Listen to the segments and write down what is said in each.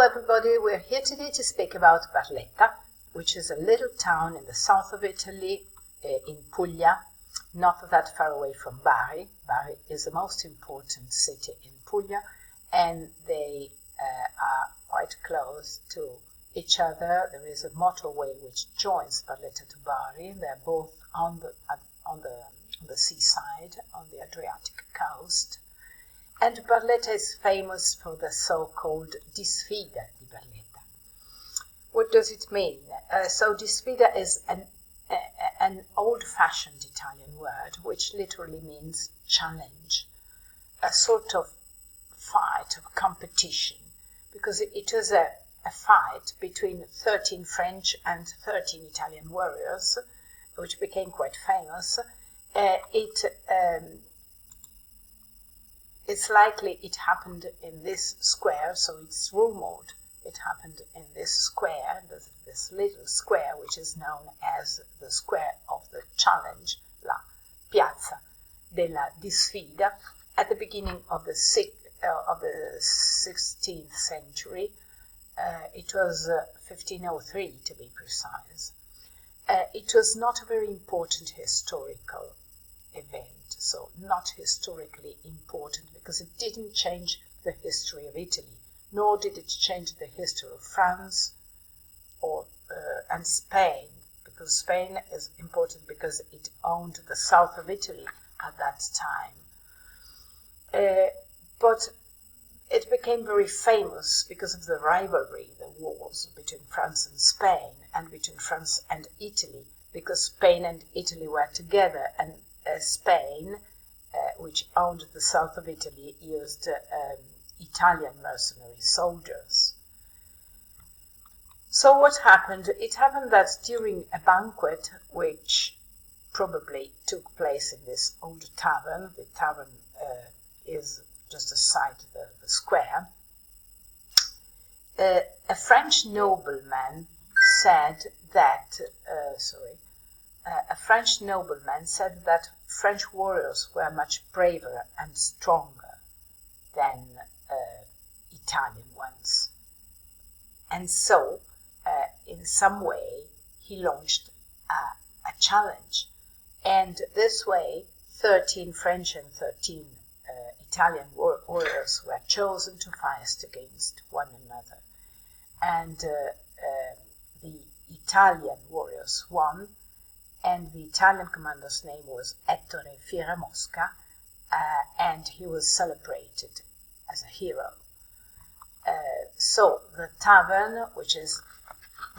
everybody, we're here today to speak about Barletta, which is a little town in the south of Italy, in Puglia, not that far away from Bari. Bari is the most important city in Puglia, and they are quite close to each other. There is a motorway which joins Barletta to Bari. They're both on the seaside, on the Adriatic coast. And Barletta is famous for the so-called disfida di Barletta. What does it mean? So disfida is an old-fashioned Italian word which literally means challenge, a sort of fight, of competition, because it was a fight between 13 French and 13 Italian warriors, which became quite famous. It's likely it happened in this square, so it's rumored it happened in this square, this little square, which is known as the Square of the Challenge, la Piazza della Disfida, at the beginning of the 16th century. It was 1503, to be precise. It was not a very important historical event, so not historically important, because it didn't change the history of Italy, nor did it change the history of France and Spain, because Spain is important because it owned the south of Italy at that time. But it became very famous because of the rivalry, the wars between France and Spain, and between France and Italy, because Spain and Italy were together, and Spain, which owned the south of Italy, used Italian mercenary soldiers. So what happened? It happened that during a banquet, which probably took place in this old tavern, the tavern is just aside the square, a French nobleman said that, French warriors were much braver and stronger than Italian ones. And so, in some way, he launched a challenge. And this way, 13 French and 13 Italian warriors were chosen to fight against one another. And the Italian warriors won, and the Italian commander's name was Ettore Fieramosca, and he was celebrated as a hero. So the tavern, which is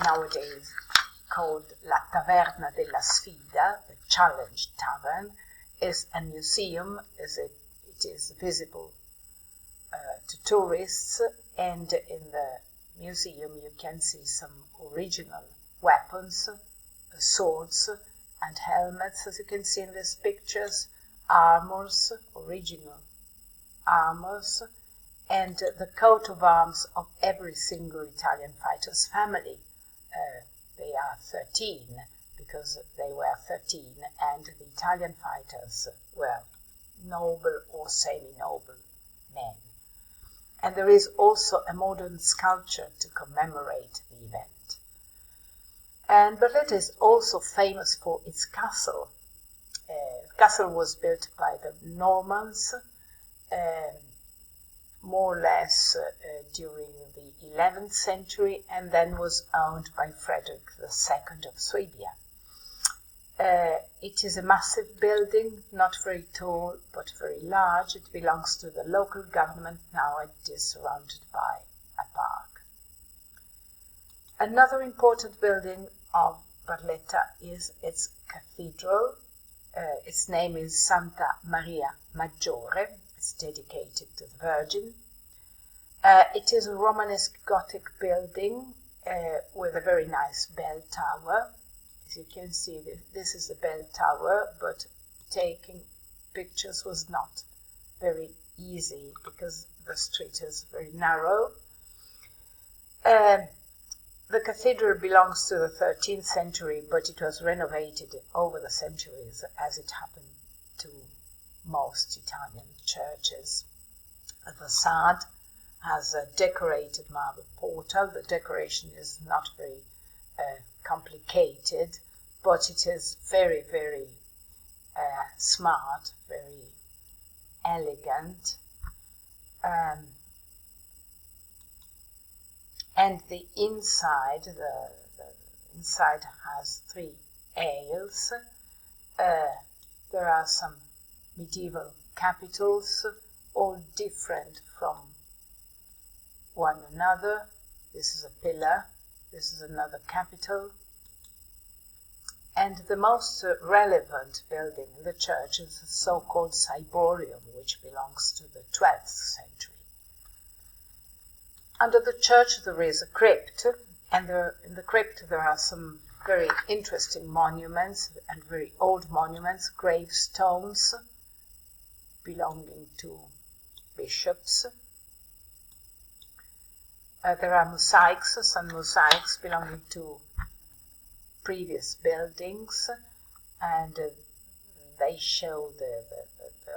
nowadays called La Taverna della Sfida, the Challenge Tavern, is a museum. It is visible to tourists, and in the museum you can see some original weapons, swords and helmets, as you can see in these pictures, armors, original armors, and the coat of arms of every single Italian fighter's family. They are 13, because they were 13, and the Italian fighters were noble or semi-noble men. And there is also a modern sculpture to commemorate the event. And Barletta is also famous for its castle. The castle was built by the Normans, more or less during the 11th century, and then was owned by Frederick II of Swabia. It is a massive building, not very tall, but very large. It belongs to the local government now. It is surrounded by a park. Another important building of Barletta is its cathedral. Its name is Santa Maria Maggiore. It's dedicated to the Virgin. It is a Romanesque Gothic building with a very nice bell tower. As you can see, this is the bell tower, but taking pictures was not very easy because the street is very narrow. The cathedral belongs to the 13th century, but it was renovated over the centuries, as it happened to most Italian churches. The facade has a decorated marble portal. The decoration is not very complicated, but it is very, very smart, very elegant. And the inside, the inside has 3 aisles. There are some medieval capitals, all different from one another. This is a pillar, this is another capital. And the most relevant building in the church is the so-called ciborium, which belongs to the 12th century. Under the church there is a crypt, and in the crypt there are some very interesting monuments and very old monuments, gravestones belonging to bishops. There are mosaics, some mosaics belonging to previous buildings, and they show the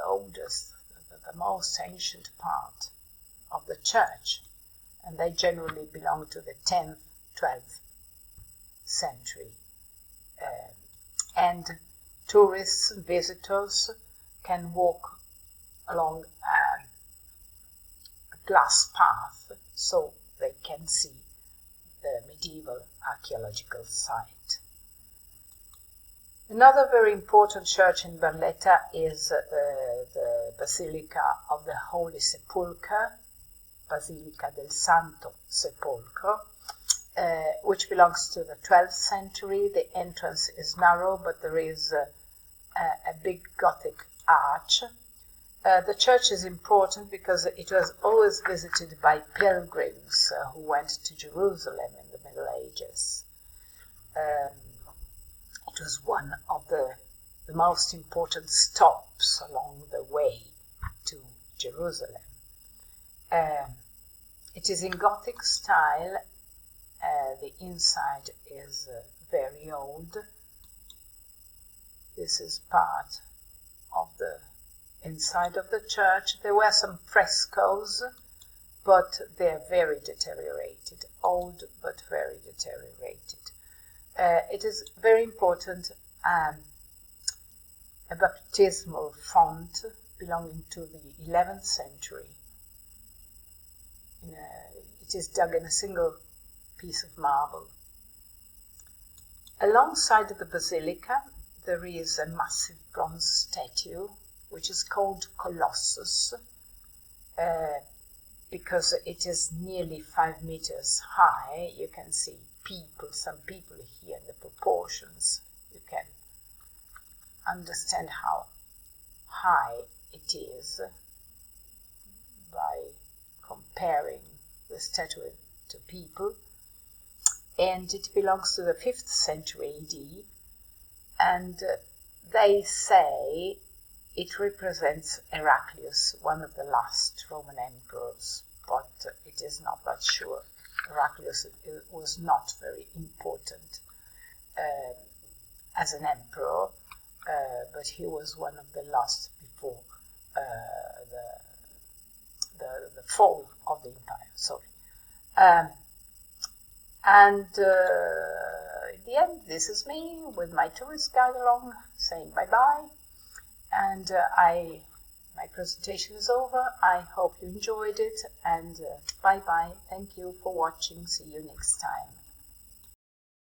oldest, the most ancient part of the church, and they generally belong to the 10th, 12th century. And tourists and visitors can walk along a glass path so they can see the medieval archaeological site. Another very important church in Barletta is the Basilica of the Holy Sepulchre, Basilica del Santo Sepolcro, which belongs to the 12th century. The entrance is narrow, but there is a big Gothic arch. The church is important because it was always visited by pilgrims who went to Jerusalem in the Middle Ages. It was one of the most important stops along the way to Jerusalem. It is in Gothic style. The inside is very old. This is part of the inside of the church. There were some frescoes, but they're very deteriorated, old but very deteriorated. It is very important, a baptismal font belonging to the 11th century. It is dug in a single piece of marble. Alongside the basilica, there is a massive bronze statue, which is called Colossus, because it is nearly 5 meters high. You can see some people here in the proportions. You can understand how high it is by comparing the statue to people. And it belongs to the 5th century AD, and they say it represents Heraclius, one of the last Roman emperors, but it is not that sure. Heraclius was not very important as an emperor, but he was one of the last before the fall of the empire. Sorry. And in the end, this is me with my tourist guide along, saying bye-bye. And my presentation is over. I hope you enjoyed it, and bye-bye. Thank you for watching. See you next time.